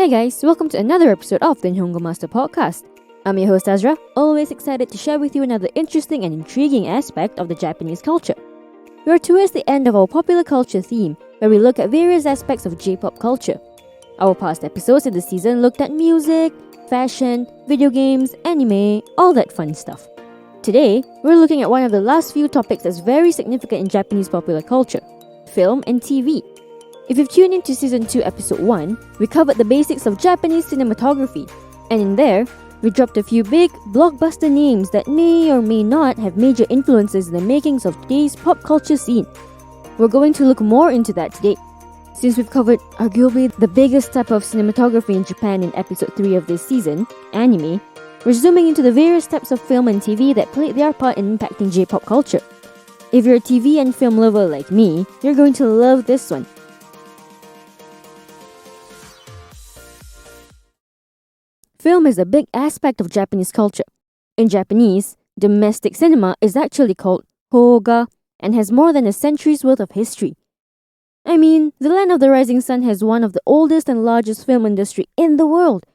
Hey guys, welcome to another episode of the Nihongo Master podcast. I'm your host Azra, always excited to share with you another interesting and intriguing aspect of the Japanese culture. We are towards the end of our popular culture theme, where we look at various aspects of J-pop culture. Our past episodes in the season looked at music, fashion, video games, anime, all that fun stuff. Today, we're looking at one of the last few topics that's very significant in Japanese popular culture: film and TV. If you've tuned into Season 2 Episode 1, we covered the basics of Japanese cinematography, and in there, we dropped a few big, blockbuster names that may or may not have major influences in the makings of today's pop culture scene. We're going to look more into that today. Since we've covered arguably the biggest type of cinematography in Japan in Episode 3 of this season, anime, we're zooming into the various types of film and TV that played their part in impacting J-pop culture. If you're a TV and film lover like me, you're going to love this one. Film is a big aspect of Japanese culture. In Japanese, domestic cinema is actually called Hoga and has more than a century's worth of history. I mean, the land of the rising sun has one of the oldest and largest film industry in the world.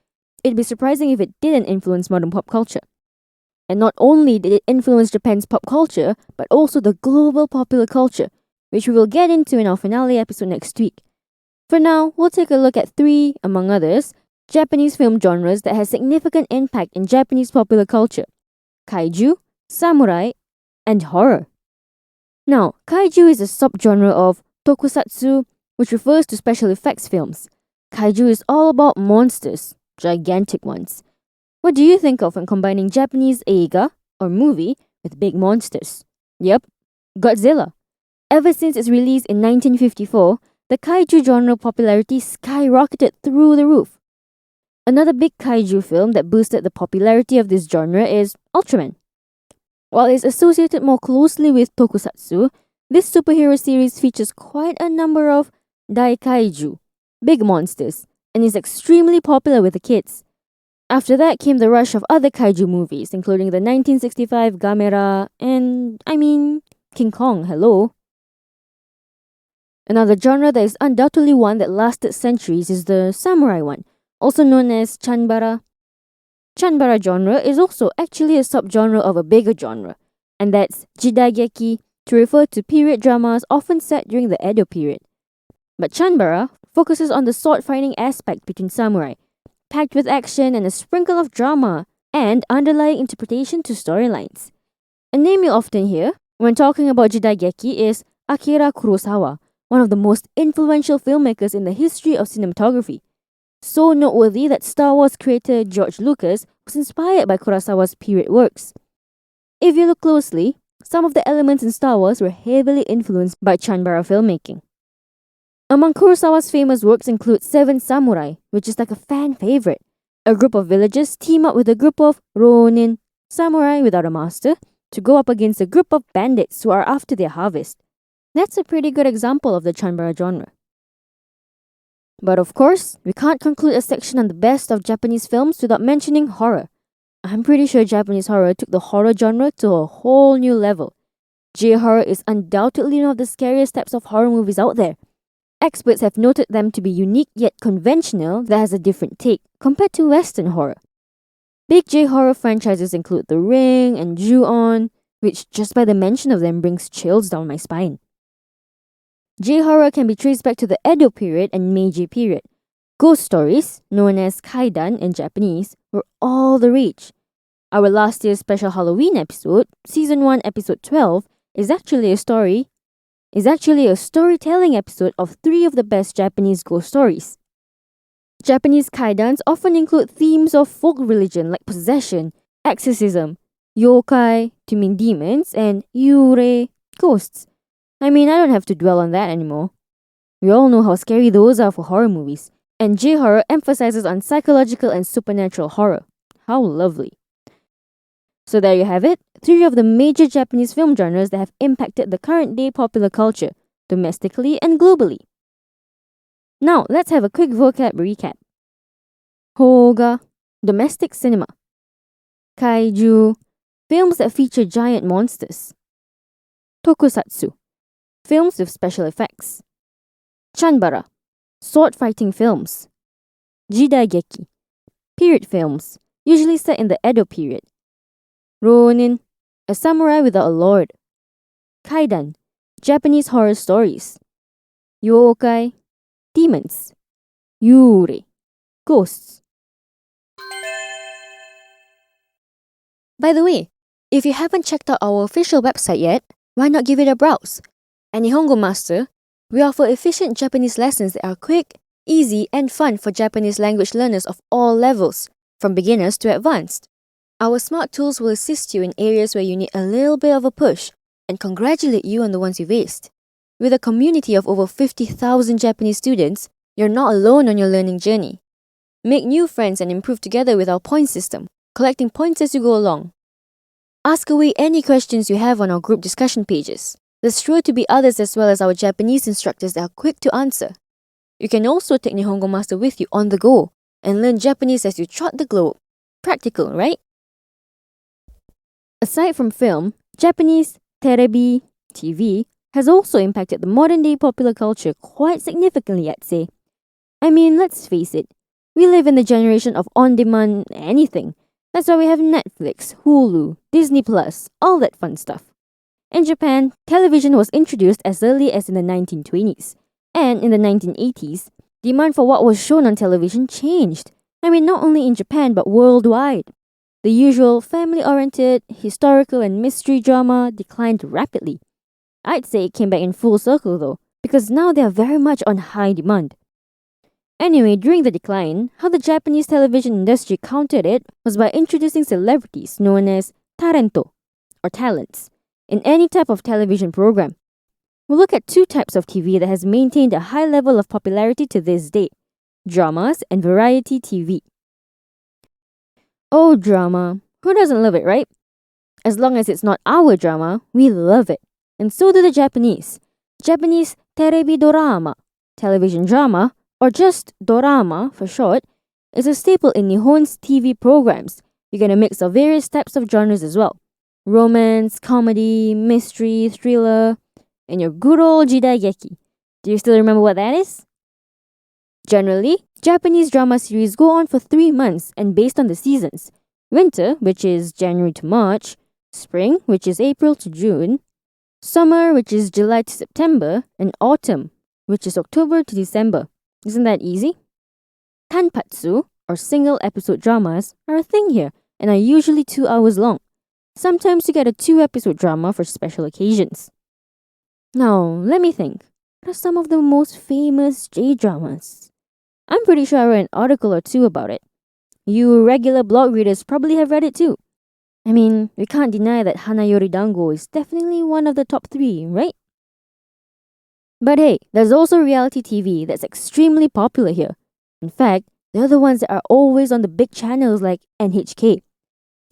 It'd be surprising if it didn't influence modern pop culture. And not only did it influence Japan's pop culture, but also the global popular culture, which we will get into in our finale episode next week. For now, we'll take a look at 3, among others, Japanese film genres that has significant impact in Japanese popular culture: kaiju, samurai, and horror. Now, kaiju is a subgenre of tokusatsu, which refers to special effects films. Kaiju is all about monsters, gigantic ones. What do you think of when combining Japanese eiga, or movie, with big monsters? Yep, Godzilla. Ever since its release in 1954, the kaiju genre popularity skyrocketed through the roof. Another big kaiju film that boosted the popularity of this genre is Ultraman. While it's associated more closely with tokusatsu, this superhero series features quite a number of daikaiju, big monsters, and is extremely popular with the kids. After that came the rush of other kaiju movies, including the 1965 Gamera and, King Kong, hello. Another genre that is undoubtedly one that lasted centuries is the samurai one, also known as chanbara. Chanbara genre is also actually a subgenre of a bigger genre, and that's jidaigeki, to refer to period dramas often set during the Edo period. But chanbara focuses on the sword-fighting aspect between samurai, packed with action and a sprinkle of drama and underlying interpretation to storylines. A name you often hear when talking about jidaigeki is Akira Kurosawa, one of the most influential filmmakers in the history of cinematography. So noteworthy that Star Wars creator George Lucas was inspired by Kurosawa's period works. If you look closely, some of the elements in Star Wars were heavily influenced by chanbara filmmaking. Among Kurosawa's famous works include Seven Samurai, which is like a fan favorite. A group of villagers team up with a group of ronin, samurai without a master, to go up against a group of bandits who are after their harvest. That's a pretty good example of the chanbara genre. But of course, we can't conclude a section on the best of Japanese films without mentioning horror. I'm pretty sure Japanese horror took the horror genre to a whole new level. J-horror is undoubtedly one of the scariest types of horror movies out there. Experts have noted them to be unique yet conventional that has a different take compared to Western horror. Big J-horror franchises include The Ring and Ju-on, which just by the mention of them brings chills down my spine. J-horror can be traced back to the Edo period and Meiji period. Ghost stories, known as kaidan in Japanese, were all the rage. Our last year's special Halloween episode, Season 1 Episode 12, is actually a storytelling episode of 3 of the best Japanese ghost stories. Japanese kaidans often include themes of folk religion like possession, exorcism, yokai, to mean demons, and yurei, ghosts. I don't have to dwell on that anymore. We all know how scary those are for horror movies, and J-horror emphasizes on psychological and supernatural horror. How lovely. So there you have it, 3 of the major Japanese film genres that have impacted the current day popular culture, domestically and globally. Now, let's have a quick vocab recap. Hoga, domestic cinema. Kaiju, films that feature giant monsters. Tokusatsu, films with special effects. Chanbara, sword fighting films. Jidaigeki, period films, usually set in the Edo period. Ronin, a samurai without a lord. Kaidan, Japanese horror stories. Yokai, demons. Yuri, ghosts. By the way, if you haven't checked out our official website yet, why not give it a browse? At Nihongo Master, we offer efficient Japanese lessons that are quick, easy, and fun for Japanese language learners of all levels, from beginners to advanced. Our smart tools will assist you in areas where you need a little bit of a push and congratulate you on the ones you've aced. With a community of over 50,000 Japanese students, you're not alone on your learning journey. Make new friends and improve together with our point system, collecting points as you go along. Ask away any questions you have on our group discussion pages. There's sure to be others as well as our Japanese instructors that are quick to answer. You can also take Nihongo Master with you on the go and learn Japanese as you trot the globe. Practical, right? Aside from film, Japanese terebi, TV, has also impacted the modern-day popular culture quite significantly, I'd say. I mean, let's face it, we live in the generation of on-demand anything. That's why we have Netflix, Hulu, Disney Plus, all that fun stuff. In Japan, television was introduced as early as in the 1920s, and in the 1980s, demand for what was shown on television changed. I mean, not only in Japan but worldwide. The usual family-oriented, historical and mystery drama declined rapidly. I'd say it came back in full circle though, because now they are very much on high demand. Anyway, during the decline, how the Japanese television industry countered it was by introducing celebrities known as tarento, or talents, in any type of television program. We'll look at two types of TV that has maintained a high level of popularity to this day: dramas and variety TV. Oh, drama. Who doesn't love it, right? As long as it's not our drama, we love it. And so do the Japanese. Japanese terebi dorama, television drama, or just dorama for short, is a staple in Nihon's TV programs. You get a mix of various types of genres as well: romance, comedy, mystery, thriller, and your good old jidaigeki. Do you still remember what that is? Generally, Japanese drama series go on for 3 months and based on the seasons: winter, which is January to March; spring, which is April to June; summer, which is July to September; and autumn, which is October to December. Isn't that easy? Tanpatsu, or single episode dramas, are a thing here and are usually 2 hours long. Sometimes you get a 2-episode drama for special occasions. Now, let me think. What are some of the most famous J-dramas? I'm pretty sure I read an article or two about it. You regular blog readers probably have read it too. I mean, we can't deny that Hanayori Dango is definitely one of the top 3, right? But hey, there's also reality TV that's extremely popular here. In fact, they're the ones that are always on the big channels like NHK.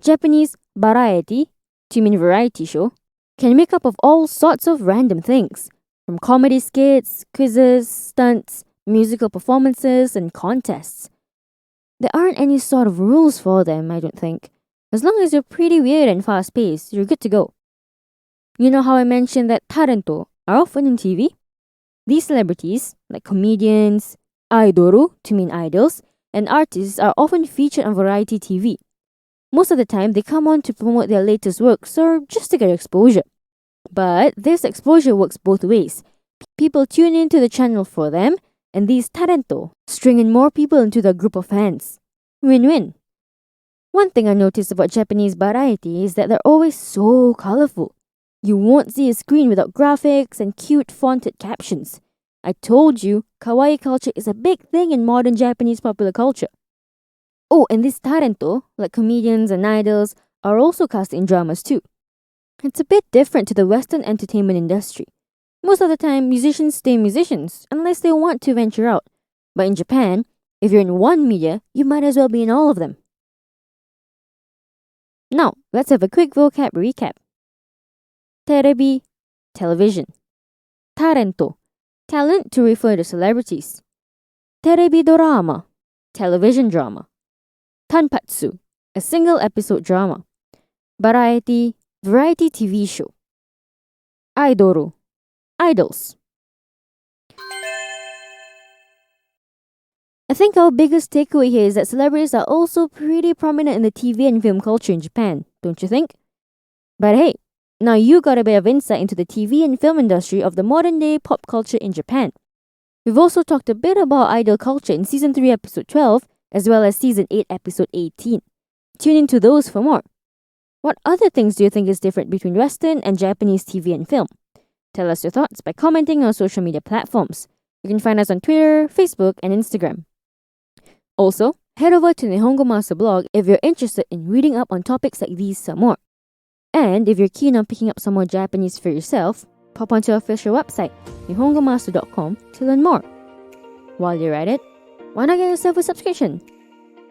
Japanese variety, to mean variety show, can make up of all sorts of random things, from comedy skits, quizzes, stunts, musical performances, and contests. There aren't any sort of rules for them, I don't think. As long as you're pretty weird and fast-paced, you're good to go. You know how I mentioned that tarento are often in TV? These celebrities, like comedians, aidoru, to mean idols, and artists are often featured on variety TV. Most of the time, they come on to promote their latest works or just to get exposure. But this exposure works both ways. People tune into the channel for them, and these tarento string in more people into their group of fans. Win-win. One thing I noticed about Japanese variety is that they're always so colorful. You won't see a screen without graphics and cute fonted captions. I told you, kawaii culture is a big thing in modern Japanese popular culture. Oh, and these tarento, like comedians and idols, are also cast in dramas too. It's a bit different to the Western entertainment industry. Most of the time, musicians stay musicians unless they want to venture out. But in Japan, if you're in one media, you might as well be in all of them. Now, let's have a quick vocab recap. Terebi, television. Tarento, talent to refer to celebrities. Terebi dorama, television drama. Tanpatsu, a single episode drama. Variety, variety TV show. Aidoru, idols. I think our biggest takeaway here is that celebrities are also pretty prominent in the TV and film culture in Japan, don't you think? But hey, now you got a bit of insight into the TV and film industry of the modern day pop culture in Japan. We've also talked a bit about idol culture in Season 3 Episode 12, as well as Season 8 Episode 18. Tune into those for more. What other things do you think is different between Western and Japanese TV and film? Tell us your thoughts by commenting on social media platforms. You can find us on Twitter, Facebook, and Instagram. Also, head over to Nihongo Master blog if you're interested in reading up on topics like these some more. And if you're keen on picking up some more Japanese for yourself, pop onto our official website, nihongomaster.com, to learn more. While you're at it, why not get yourself a subscription?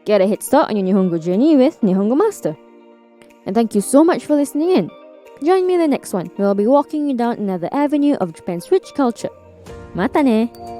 Get a head start on your Nihongo journey with Nihongo Master. And thank you so much for listening in. Join me in the next one, where I'll be walking you down another avenue of Japan's rich culture. Mata ne!